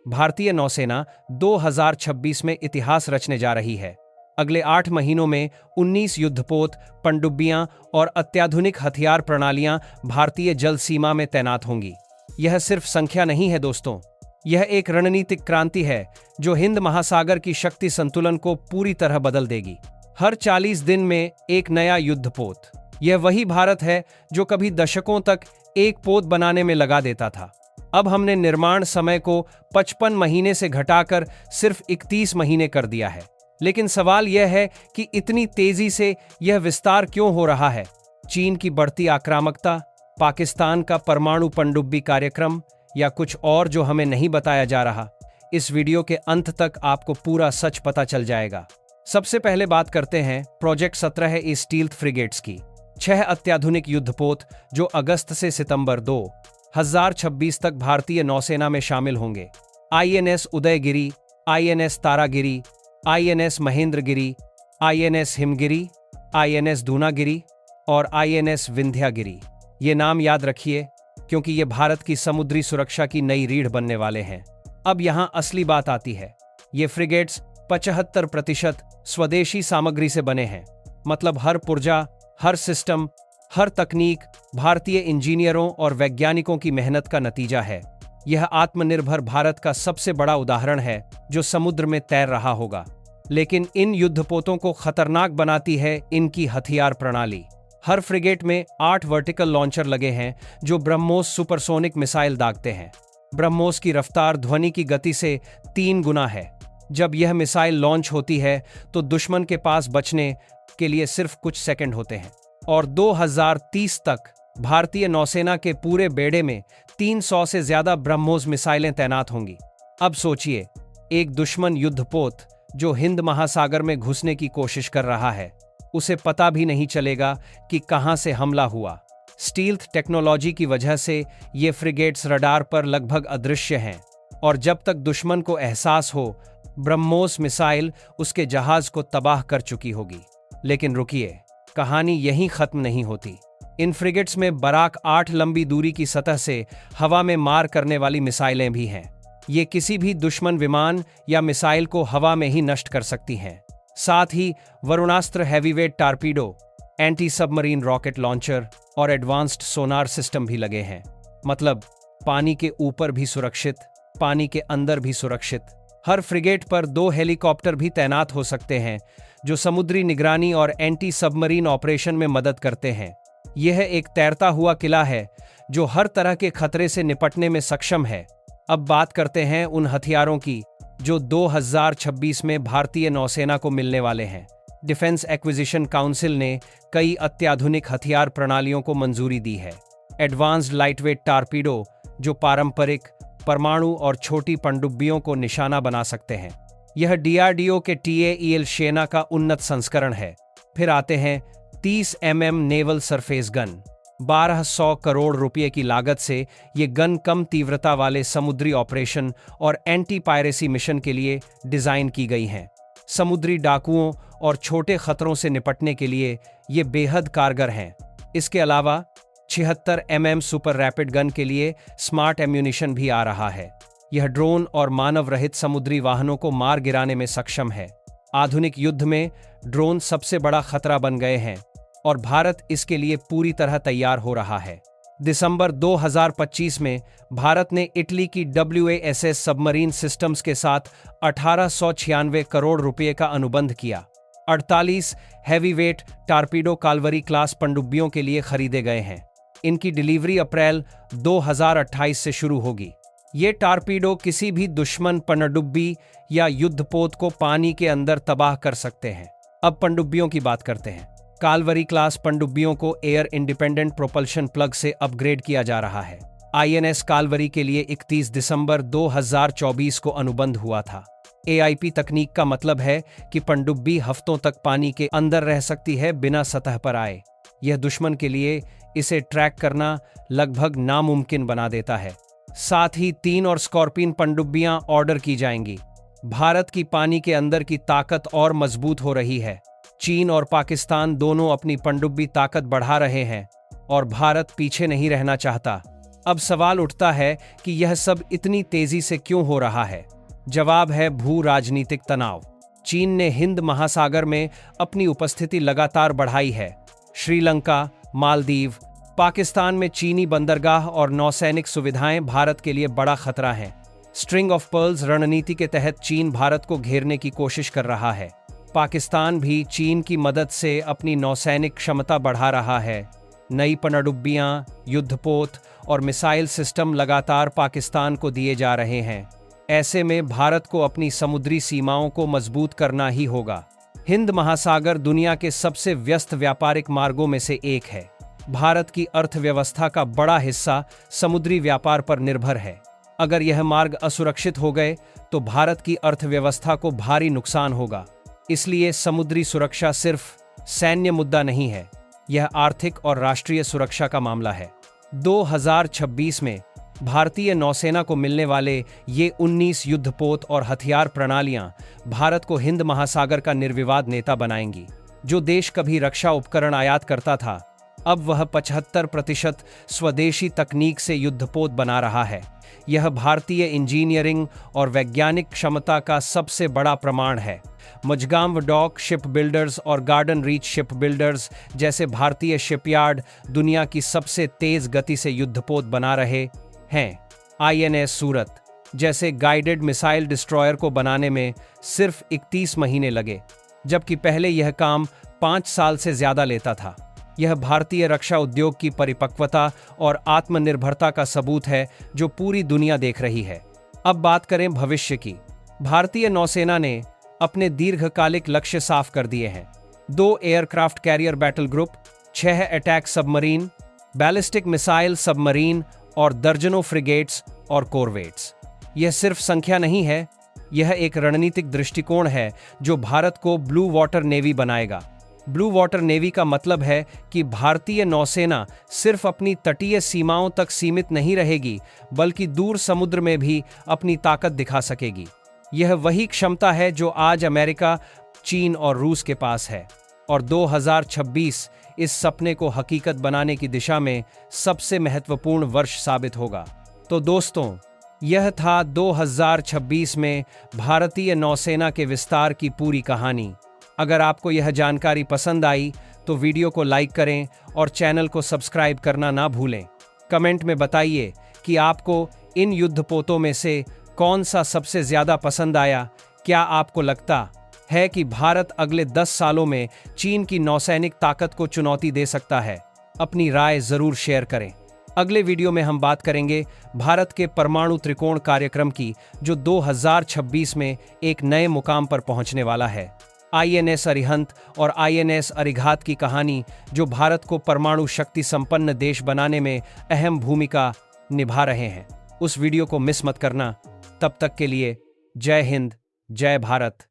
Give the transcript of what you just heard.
भारतीय नौसेना 2026 में इतिहास रचने जा रही है। अगले 8 महीनों में 19 युद्धपोत, पनडुब्बियां और अत्याधुनिक हथियार प्रणालियां भारतीय जल सीमा में तैनात होंगी। यह सिर्फ संख्या नहीं है दोस्तों, यह एक रणनीतिक क्रांति है जो हिंद महासागर की शक्ति संतुलन को पूरी तरह बदल देगी। हर 40 दिन में एक नया युद्धपोत। यह वही भारत है जो कभी दशकों तक एक पोत बनाने में लगा देता था। अब हमने निर्माण समय को 55 महीने से घटाकर सिर्फ 31 महीने कर दिया है। लेकिन सवाल यह है कि इतनी तेजी से यह विस्तार क्यों हो रहा है? चीन की बढ़ती आक्रामकता, पाकिस्तान का परमाणु पनडुब्बी कार्यक्रम या कुछ और जो हमें नहीं बताया जा रहा? इस वीडियो के अंत तक आपको पूरा सच पता चल जाएगा। सबसे पहले बात करते हैं प्रोजेक्ट 17 स्टील्थ फ्रिगेट्स की। 6 अत्याधुनिक युद्धपोत जो अगस्त से सितंबर 2026 तक भारतीय नौसेना में शामिल होंगे। INS Udayagiri, INS Taragiri, INS Mahendragiri, INS Himgiri, INS Dunagiri और INS विंध्यागिरी। ये नाम याद रखिए क्योंकि ये भारत की समुद्री सुरक्षा की नई रीढ़ बनने वाले हैं। अब यहाँ असली बात आती है। ये फ्रिगेट्स 75% स्वदेशी सामग्री से बने हैं। मतलब हर पुर्जा, हर सिस्टम, हर तकनीक भारतीय इंजीनियरों और वैज्ञानिकों की मेहनत का नतीजा है। यह आत्मनिर्भर भारत का सबसे बड़ा उदाहरण है जो समुद्र में तैर रहा होगा। लेकिन इन युद्धपोतों को खतरनाक बनाती है इनकी हथियार प्रणाली। हर फ्रिगेट में 8 वर्टिकल लॉन्चर लगे हैं जो ब्रह्मोस सुपरसोनिक मिसाइल दागते हैं। ब्रह्मोस की रफ्तार ध्वनि की गति से 3 गुना है। जब यह मिसाइल लॉन्च होती है तो दुश्मन के पास बचने के लिए सिर्फ कुछ सेकंड होते हैं। और 2030 तक भारतीय नौसेना के पूरे बेड़े में 300 से ज्यादा ब्रह्मोस मिसाइलें तैनात होंगी। अब सोचिए, एक दुश्मन युद्धपोत जो हिंद महासागर में घुसने की कोशिश कर रहा है, उसे पता भी नहीं चलेगा कि कहां से हमला हुआ। स्टील्थ टेक्नोलॉजी की वजह से ये फ्रिगेट्स रडार पर लगभग अदृश्य हैं और जब तक दुश्मन को एहसास हो, ब्रह्मोस मिसाइल उसके जहाज को तबाह कर चुकी होगी। लेकिन रुकिए, कहानी यहीं खत्म नहीं होती। इन फ्रिगेट्स में बराक 8 लंबी दूरी की सतह से हवा में मार करने वाली मिसाइलें भी हैं। ये किसी भी दुश्मन विमान या मिसाइल को हवा में ही नष्ट कर सकती हैं। साथ ही Varunastra heavyweight torpedo, anti submarine rocket launcher और एडवांस्ड सोनार सिस्टम भी लगे हैं। मतलब पानी के ऊपर भी सुरक्षित, पानी के अंदर भी सुरक्षित। हर फ्रिगेट पर 2 हेलीकॉप्टर भी तैनात हो सकते हैं जो समुद्री निगरानी और एंटी सबमरीन ऑपरेशन में मदद करते हैं। यह एक तैरता हुआ किला है जो हर तरह के खतरे से निपटने में सक्षम है। अब बात करते हैं उन हथियारों की जो 2026 में भारतीय नौसेना को मिलने वाले हैं। डिफेंस एक्विजिशन काउंसिल ने कई अत्याधुनिक हथियार प्रणालियों को मंजूरी दी है। एडवांस्ड लाइटवेट टारपीडो जो पारंपरिक परमाणु और छोटी पनडुब्बियों को निशाना बना सकते हैं। यह DRDO के TAEL शेना का उन्नत संस्करण है। फिर आते हैं 30 mm naval surface gun. 1200 crore रुपए की लागत से ये गन कम तीव्रता वाले समुद्री ऑपरेशन और एंटी पायरेसी मिशन के लिए डिजाइन की गई हैं। समुद्री डाकुओं और छोटे खतरों से निपटने के लिए ये बेहद कारगर हैं। इसके अलावा 76 mm सुपर रैपिड गन के लिए स्मार्ट एम्यूनिशन भी आ रहा है। यह ड्रोन और मानव रहित समुद्री वाहनों को मार गिराने में सक्षम है। आधुनिक युद्ध में ड्रोन सबसे बड़ा खतरा बन गए हैं और भारत इसके लिए पूरी तरह तैयार हो रहा है। दिसंबर 2025 में भारत ने इटली की WASS सबमरीन सिस्टम्स के साथ 1896 करोड़ रुपए का अनुबंध किया। 48 हैवीवेट टारपीडो कालवरी क्लास पनडुब्बियों के लिए खरीदे गए हैं। इनकी डिलीवरी अप्रैल 2028 से शुरू होगी। ये टारपीडो किसी भी दुश्मन पनडुब्बी या युद्धपोत को पानी के अंदर तबाह कर सकते हैं। अब पनडुब्बियों की बात करते हैं। कालवरी क्लास पनडुब्बियों को एयर इंडिपेंडेंट प्रोपल्शन प्लग से अपग्रेड किया जा रहा है। INS कालवरी के लिए 31 दिसंबर 2024 को अनुबंध हुआ था। AIP तकनीक का मतलब है कि पनडुब्बी हफ्तों तक पानी के अंदर रह सकती है बिना सतह पर आए। यह दुश्मन के लिए इसे ट्रैक करना लगभग नामुमकिन बना देता है। साथ ही 3 और स्कॉर्पियन पनडुब्बियां ऑर्डर की जाएंगी। भारत की पानी के अंदर की ताकत और मजबूत हो रही है। चीन और पाकिस्तान दोनों अपनी पनडुब्बी ताकत बढ़ा रहे हैं और भारत पीछे नहीं रहना चाहता। अब सवाल उठता है कि यह सब इतनी तेजी से क्यों हो रहा है। जवाब है भू राजनीतिक तनाव। चीन ने हिंद महासागर में अपनी उपस्थिति लगातार बढ़ाई है। श्रीलंका, मालदीव, पाकिस्तान में चीनी बंदरगाह और नौसैनिक सुविधाएं भारत के लिए बड़ा खतरा हैं। स्ट्रिंग ऑफ पर्ल्स रणनीति के तहत चीन भारत को घेरने की कोशिश कर रहा है। पाकिस्तान भी चीन की मदद से अपनी नौसैनिक क्षमता बढ़ा रहा है। नई पनडुब्बियां, युद्धपोत और मिसाइल सिस्टम लगातार पाकिस्तान को दिए जा रहे हैं। ऐसे में भारत को अपनी समुद्री सीमाओं को मजबूत करना ही होगा। हिंद महासागर दुनिया के सबसे व्यस्त व्यापारिक मार्गों में से एक है। भारत की अर्थव्यवस्था का बड़ा हिस्सा समुद्री व्यापार पर निर्भर है। अगर यह मार्ग असुरक्षित हो गए तो भारत की अर्थव्यवस्था को भारी नुकसान होगा। इसलिए समुद्री सुरक्षा सिर्फ सैन्य मुद्दा नहीं है, यह आर्थिक और राष्ट्रीय सुरक्षा का मामला है। 2026 में भारतीय नौसेना को मिलने वाले ये 19 युद्धपोत और हथियार प्रणालियां भारत को हिंद महासागर का निर्विवाद नेता बनाएंगी। जो देश कभी रक्षा उपकरण आयात करता था, अब वह 75% स्वदेशी तकनीक से युद्धपोत बना रहा है। यह भारतीय इंजीनियरिंग और वैज्ञानिक क्षमता का सबसे बड़ा प्रमाण है। मझगांव डॉक शिप बिल्डर्स और गार्डन रीच शिप बिल्डर्स जैसे भारतीय शिपयार्ड दुनिया की सबसे तेज गति से युद्धपोत बना रहे हैं। INS सूरत जैसे गाइडेड मिसाइल डिस्ट्रॉयर को बनाने में सिर्फ 31 महीने लगे, जबकि पहले यह काम 5 साल से ज्यादा लेता था। यह भारतीय रक्षा उद्योग की परिपक्वता और आत्मनिर्भरता का सबूत है, जो पूरी दुनिया देख रही है। अब बात करें भविष्य की। भारतीय नौसेना ने अपने दीर्घकालिक लक्ष्य साफ कर दिए हैं। 2 aircraft carrier battle group, 6 attack submarine, ballistic missile submarine और दर्जनों फ्रिगेट्स और कोरवेट्स। यह सिर्फ संख्या नहीं है, यह एक रणनीतिक दृष्टिकोण है जो भारत को ब्लू वाटर नेवी बनाएगा। ब्लू वाटर नेवी का मतलब है कि भारतीय नौसेना सिर्फ अपनी तटीय सीमाओं तक सीमित नहीं रहेगी, बल्कि दूर समुद्र में भी अपनी ताकत दिखा सकेगी। यह वही क्षमता है जो आज अमेरिका, चीन और रूस के पास है, और 2026 इस सपने को हकीकत बनाने की दिशा में सबसे महत्वपूर्ण वर्ष साबित होगा। तो दोस्तों, यह था 2026 में भारतीय नौसेना के विस्तार की पूरी कहानी। अगर आपको यह जानकारी पसंद आई तो वीडियो को लाइक करें और चैनल को सब्सक्राइब करना ना भूलें। कमेंट में बताइए कि आपको इन युद्धपोतों में से कौन सा सबसे ज्यादा पसंद आया। क्या आपको लगता है कि भारत अगले 10 सालों में चीन की नौसैनिक ताकत को चुनौती दे सकता है? अपनी राय जरूर शेयर करें। अगले वीडियो में हम बात करेंगे भारत के परमाणु त्रिकोण कार्यक्रम की, जो 2026 में एक नए मुकाम पर पहुंचने वाला है। INS अरिहंत और INS अरिघात की कहानी, जो भारत को परमाणु शक्ति संपन्न देश बनाने में अहम भूमिका निभा रहे हैं। उस वीडियो को मिस मत करना। तब तक के लिए जय हिंद, जय भारत।